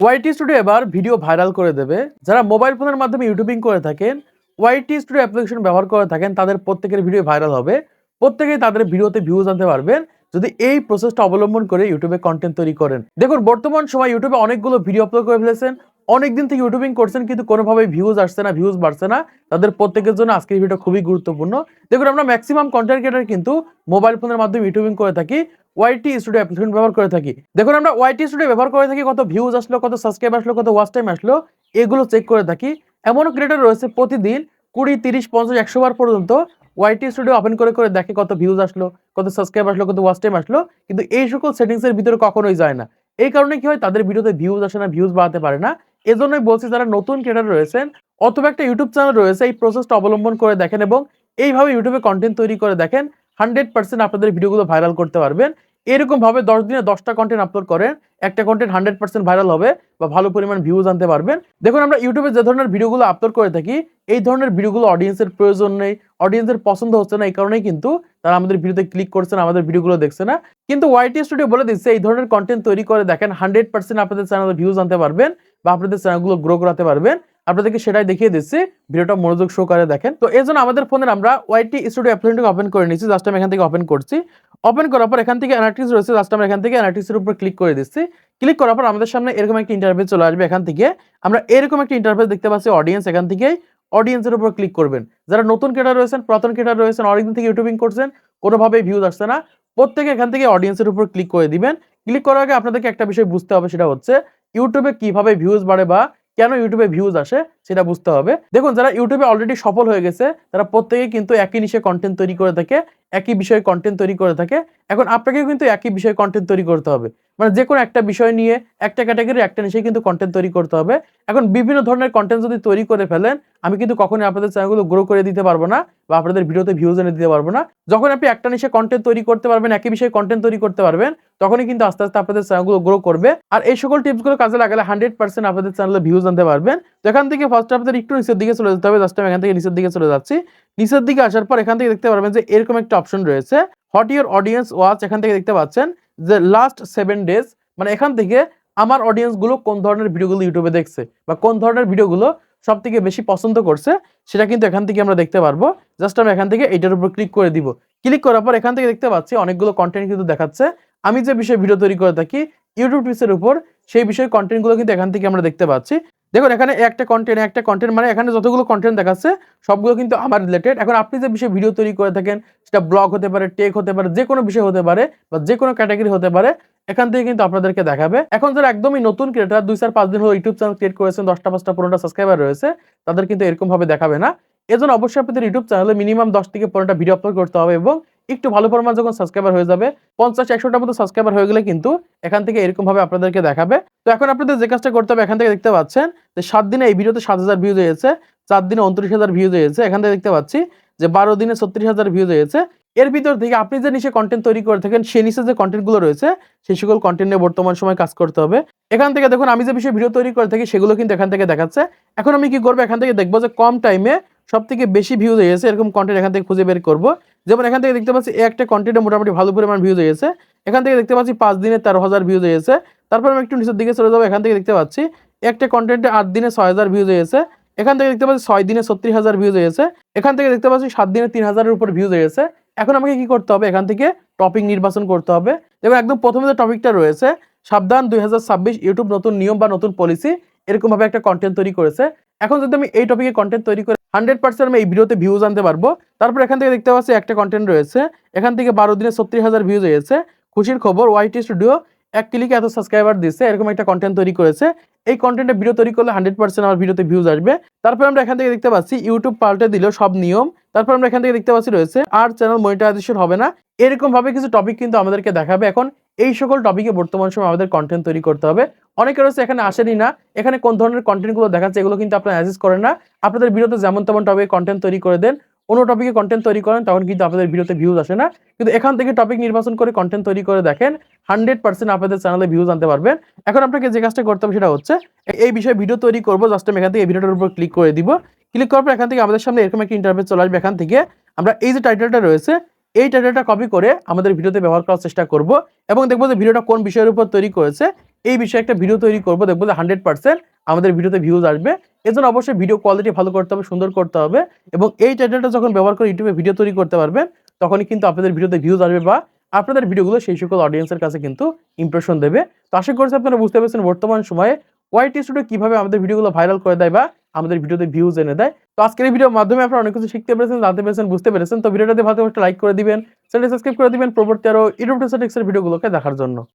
YT studio এবার video viral করে দেবে। যারা মোবাইল ফোনের মাধ্যমে ইউটিউবিং করে থাকেন, ওয়াইটি স্টুডিও অ্যাপ্লিকেশন ব্যবহার করে থাকেন, তাদের প্রত্যেকের ভিডিও ভাইরাল হবে। প্রত্যেকেই তাদের ভিডিওতে ভিউজ আনতে পারবেন যদি এই প্রসেসটা অবলম্বন করে ইউটিউবে কন্টেন্ট তৈরি করেন। দেখুন, বর্তমান সময় ইউটিউবে অনেকগুলো ভিডিও আপলোড করে ফেলেছেন, অনেকদিন থেকে ইউটিউবিং করছেন, কিন্তু কোনোভাবেই ভিউজ আসছে না, ভিউজ বাড়ছে না। তাদের প্রত্যেকের জন্য আজকের ভিডিও খুবই গুরুত্বপূর্ণ। দেখুন, আমরা ম্যাক্সিমাম কন্টেন্ট ক্রিয়েটর কিন্তু মোবাইল ফোনের মাধ্যমে ইউটিউবিং করে থাকি, ওয়াইটি স্টুডিও অ্যাপ্লিকেশন ব্যবহার করে থাকি। দেখুন, আমরা ওয়াইটি স্টুডিও ব্যবহার করে থাকি, কত ভিউজ আসলো, কত সাবস্ক্রাইব আসলো, কত ওয়াচ টাইম আসলো, এগুলো চেক করে থাকি। এমনও ক্রিয়েটর রয়েছে প্রতিদিন 20, 30, 50, 100 বার পর্যন্ত ওয়াইটি স্টুডিও ওপেন করে করে দেখে কত ভিউজ আসলো, কত সাবস্ক্রাইব আসলো, কত ওয়াচ টাইম আসলো, কিন্তু এই সকল সেটিংস এর ভিতরে কখনোই যায় না। এই কারণে কি হয়, তাদের ভিডিওতে ভিউজ আসে না, ভিউজ বাড়াতে পারে না। এজন্যই বলছি, যারা নতুন ক্রিয়েটর রয়েছেন অথবা একটা ইউটিউব চ্যানেল রয়েছে, এই প্রসেসটা অবলম্বন করে দেখেন এবং এইভাবে ইউটিউবে কন্টেন্ট তৈরি করে দেখেন, 100% আপনাদের ভিডিওগুলো ভাইরাল করতে পারবেন। এরকম ভাবে 10 দিনে 10টা কন্টেন্ট আপলোড করেন, একটা কন্টেন্ট 100% ভাইরাল হবে বা ভালো পরিমাণ ভিউজ আনতে পারবেন। দেখুন, আমরা ইউটিউবে যে ধরনের ভিডিওগুলো আপলোড করে থাকি, এই ধরনের ভিডিওগুলো অডিয়েন্সের প্রয়োজন নেই, অডিয়েন্সের পছন্দ হচ্ছে না, এই কারণেই কিন্তু তারা আমাদের ভিডিওতে ক্লিক করছে না, আমাদের ভিডিওগুলো দেখছে না। কিন্তু ওয়াইটি স্টুডিও বলে দিচ্ছে, এই ধরনের কন্টেন্ট তৈরি করে দেখেন, 100% আপনাদের চ্যানেলে ভিউজ আনতে পারবেন বা আপনাদের চ্যানেলগুলো গ্রো করাতে পারবেন। আপনাদেরকে সেটাই দেখিয়ে দিচ্ছি, ভিডিওটা মনোযোগ সহকারে দেখেন। তো এই জন্য আমাদের ফোনের আমরা ওয়াইটি স্টুডিও অ্যাপ্লিকেশনটা ওপেন করে নিচ্ছি। জাস্ট আমি এখান থেকে ওপেন করছি। ওপেন করার পর এখান থেকে অ্যানালিটিক্স রয়েছে, জাস্ট আমরা এখান থেকে অ্যানালিটিক্স এর উপর ক্লিক করে দিচ্ছি। ক্লিক করার পর আমাদের সামনে এরকম একটা ইন্টারফেস চলে আসবে। এখান থেকে আমরা এরকম একটা ইন্টারফেস দেখতে পাচ্ছি, অডিয়েন্স। এখান থেকেই অডিয়েন্সের উপর ক্লিক করবেন। যারা নতুন ক্রিয়েটর রয়েছেন, পুরাতন ক্রিয়েটর রয়েছেন, অনেকদিন থেকে ইউটিউবিং করছেন, কোনোভাবেই ভিউজ আসছে না, প্রত্যেকে এখান থেকে অডিয়েন্সের উপর ক্লিক করে দিবেন। ক্লিক করার আগে আপনাদেরকে একটা বিষয় বুঝতে হবে, সেটা হচ্ছে ইউটিউবে কিভাবে ভিউজ বাড়ে বা কেন ইউটিউবে ভিউজ আসে সেটা বুঝতে হবে। দেখুন, যারা ইউটিউবে অলরেডি সফল হয়ে গেছে, তারা প্রত্যেকেই কিন্তু একই নিশে কন্টেন্ট তৈরি করে থাকে, একই বিষয়ে কন্টেন্ট তৈরি করে থাকে। এখন আপনাকেও কিন্তু একই বিষয়ে কন্টেন্ট তৈরি করতে হবে, মানে যে কোনো একটা বিষয় নিয়ে একটা ক্যাটাগরি একটা নিশে কিন্তু কন্টেন্ট তৈরি করতে হবে। এখন বিভিন্ন ধরনের কন্টেন্ট যদি তৈরি করে ফেলেন, আমি কিন্তু কখনোই আপনাদের চ্যানেলগুলো গ্রো করে দিতে পারবো না বা আপনাদের ভিডিওতে ভিউজ এনে দিতে পারবো না। যখন আপনি একটা নিশে কন্টেন্ট তৈরি করতে পারবেন, একই বিষয়ে কন্টেন্ট তৈরি করতে পারবেন, তখনই কিন্তু আস্তে আস্তে আপনাদের চ্যানেলগুলো গ্রো করবে। আর এই সকল টিপসগুলো কাজে লাগালে 100% আপনাদের চ্যানেলে ভিউজ আনতে পারবেন। তো এখান থেকে ফার্স্ট আপনাদের একটু নিচের দিকে চলে যেতে হবে। জাস্ট আমি এখান থেকে নিচের দিকে চলে যাচ্ছি। নিচের দিকে আসার পর এখান থেকে দেখতে পারবেন যে এরকম একটা অপশন রয়েছে, হোয়াট ইওর অডিয়েন্স ওয়াচ। এখান থেকে দেখতে পাচ্ছেন যে লাস্ট 7 ডেজ, মানে এখান থেকে আমার অডিয়েন্স গুলো কোন ধরনের ভিডিওগুলো ইউটিউবে দেখছে বা কোন ধরনের ভিডিওগুলো সব থেকে বেশি পছন্দ করছে, সেটা কিন্তু এখান থেকে আমরা দেখতে পারবো। জাস্ট আমি এখান থেকে এইটার উপর ক্লিক করে দিব। ক্লিক করার পর এখান থেকে দেখতে পাচ্ছি অনেকগুলো কন্টেন্ট কিন্তু দেখাচ্ছে। আমি যে বিষয়ে ভিডিও তৈরি করে থাকি ইউটিউব টিপসের উপর, সেই বিষয়ে কন্টেন্টগুলো কিন্তু এখান থেকে আমরা দেখতে পাচ্ছি। দেখুন, এখানে একটা কন্টেন্ট, মানে এখানে যতগুলো কন্টেন্ট দেখাচ্ছে সবগুলো কিন্তু আমার রিলেটেড। এখন আপনি যে বিষয়ে ভিডিও তৈরি করে থাকেন, সেটা ব্লগ হতে পারে, টেক হতে পারে, যে কোনো বিষয় হতে পারে বা যে কোনো ক্যাটাগরি হতে পারে, এখান থেকে কিন্তু আপনাদেরকে দেখাবে। এখন যারা একদমই নতুন ক্রিয়েটর, 2-4-5 দিন হলো ইউটিউব চ্যানেল ক্রিয়েট করেছেন, 10টা 5টা 15টা সাবস্ক্রাইবার রয়েছে, তাদের কিন্তু এরকম ভাবে দেখাবে না। এজন্য অবশ্যই আপনাদের ইউটিউব চ্যানেলে মিনিমাম 10 থেকে 15টা ভিডিও আপলোড করতে হবে এবং একটু ভালো পরিমাণ যখন সাবস্ক্রাইবার হয়ে যাবে, 50-100টার মতো সাবস্ক্রাইবার হয়ে গেলে কিন্তু এখান থেকে এরকম ভাবে আপনাদেরকে দেখাবে। তো এখন আপনাদের যে কাজটা করতে হবে, এখান থেকে দেখতে পাচ্ছেন যে 7 দিনে এই ভিডিওতে 7,000 ভিউজ হয়েছে, 4 দিনে 29,000 ভিউজ হয়েছে। এখান থেকে দেখতে পাচ্ছি যে 12 দিনে 36,000 ভিউজ হয়েছে। এর ভিতর থেকে আপনি যে নিচে কন্টেন্ট তৈরি করে থাকেন, সেই নিচে যে কন্টেন্ট গুলো রয়েছে, সেই সকল কন্টেন্ট নিয়ে বর্তমান সময় কাজ করতে হবে। এখান থেকে দেখুন, আমি যে বিষয়ে ভিডিও তৈরি করে থাকি সেগুলো কিন্তু এখান থেকে দেখাচ্ছে। এখন আমি কি করবো, এখান থেকে দেখবো যে কম টাইমে সব থেকে বেশি ভিউজ হয়েছে এরকম কন্টেন্ট এখান থেকে খুঁজে বের করবো। যেমন এখান থেকে দেখতে পাচ্ছি একটা কন্টেন্টে মোটামুটি ভালো পরিমাণ ভিউজ হয়েছে। এখান থেকে দেখতে পাচ্ছি 5 দিনে 13,000 ভিউজ হয়েছে। তারপর আমি একটু নিচের দিকে চলে যাবো। এখান থেকে দেখতে পাচ্ছি একটা কন্টেন্টে 8 দিনে 6,000 ভিউজ হয়েছে। এখান থেকে দেখতে পাচ্ছি 6 দিনে 36,000 ভিউজ হয়েছে। এখান থেকে দেখতে পাচ্ছি 7 দিনে 3,000 এর উপর ভিউজ হয়েছে। এখন আমাকে কি করতে হবে, এখান থেকে টপিক নির্বাচন করতে হবে। এবং একদম প্রথমে যে টপিকটা রয়েছে, সাবধান 2026 ইউটিউব নতুন নিয়ম বা নতুন পলিসি, এরকম ভাবে একটা কন্টেন্ট তৈরি করেছে। এখন যদি আমি এই টপিকে কন্টেন্ট তৈরি করে 100% আমি এই ভিডিওতে ভিউজ আনতে পারবো। তারপর এখান থেকে দেখতে পাচ্ছি একটা কন্টেন্ট রয়েছে, এখান থেকে 12 দিনে 36,000 ভিউজ হয়েছে। খুশির খবর, ওয়াইটি স্টুডিও এক ক্লিকে এত সাবস্ক্রাইবার দিচ্ছে, এরকম একটা কন্টেন্ট তৈরি করেছে। এই কন্টেন্টে ভিডিও তৈরি করলে 100% আমার ভিডিওতে ভিউজ আসবে। তারপর আমরা এখান থেকে দেখতে পাচ্ছি ইউটিউব পাল্টে দিল সব নিয়ম। তারপর আমরা এখান থেকে দেখতে পাচ্ছি রয়েছে আর চ্যানেল মনিটাইজেশন হবে না। এরকম ভাবে কিছু টপিক কিন্তু আমাদেরকে দেখাবে। এখন এই সকল টপিকে বর্তমান সময় আমাদের কন্টেন্ট তৈরি করতে হবে। অনেকে রয়েছে এখানে আসেনি না, এখানে কোন ধরনের কন্টেন্টগুলো দেখাচ্ছে এগুলো কিন্তু আপনারা অ্যাসেস করেন না। আপনাদের ভিডিওতে যেমন তেমন টপিকে কন্টেন্ট তৈরি করে দেন, অন্য টপিকে কন্টেন্ট তৈরি করেন, তখন কিন্তু আপনাদের ভিডিওতে ভিউজ আসে না। কিন্তু এখান থেকে টপিক নির্বাচন করে কন্টেন্ট তৈরি করে দেখেন, 100% আপনাদের চ্যানেলে ভিউজ আনতে পারবেন। এখন আপনাকে যে কাজটা করতে হবে সেটা হচ্ছে এই বিষয়ে ভিডিও তৈরি করবো। জাস্ট আমি এখান থেকে এই ভিডিওটার উপর ক্লিক করে দিব। ক্লিক করার পর এখান থেকে আমাদের সামনে এরকম একটা ইন্টারফেস চলে আসবে। এখান থেকে আমরা এই যে টাইটেলটা রয়েছে, এই টাইটেলটা কপি করে আমাদের ভিডিওতে ব্যবহার করার চেষ্টা করব এবং দেখবো যে ভিডিওটা কোন বিষয়ের উপর তৈরি করেছে, এই বিষয়ে একটা ভিডিও তৈরি করব, দেখবো যে 100% আমাদের ভিডিওতে ভিউজ আসবে। এজন্য অবশ্যই ভিডিও কোয়ালিটি ভালো করতে হবে, সুন্দর করতে হবে এবং এই টাইটেলটা যখন ব্যবহার করে ইউটিউবে ভিডিও তৈরি করতে পারবেন, তখনই কিন্তু আপনাদের ভিডিওতে ভিউজ আসবে বা আপনাদের ভিডিওগুলো সেই সকল অডিয়েন্সের কাছে কিন্তু ইমপ্রেশন দেবে। তো আশা করছি আপনারা বুঝতে পেরেছেন বর্তমান সময়ে ওয়াইটি স্টুডিও কিভাবে আমাদের ভিডিওগুলো ভাইরাল করে দেয় বা আমাদের ভিডিওতে ভিউজ এনে দেয়। তো আজকের এই ভিডিওর মাধ্যমে আপনারা অনেক কিছু শিখতে পেরেছেন, জানতে পেরেছেন, বুঝতে পেরেছেন। তো ভিডিওটাতে ভালো একটা লাইক করে দিবেন, চ্যানেলটি সাবস্ক্রাইব করে দিবেন পরবর্তী আরো ইউটিউব টিপস এর ভিডিওগুলোকে দেখার জন্য।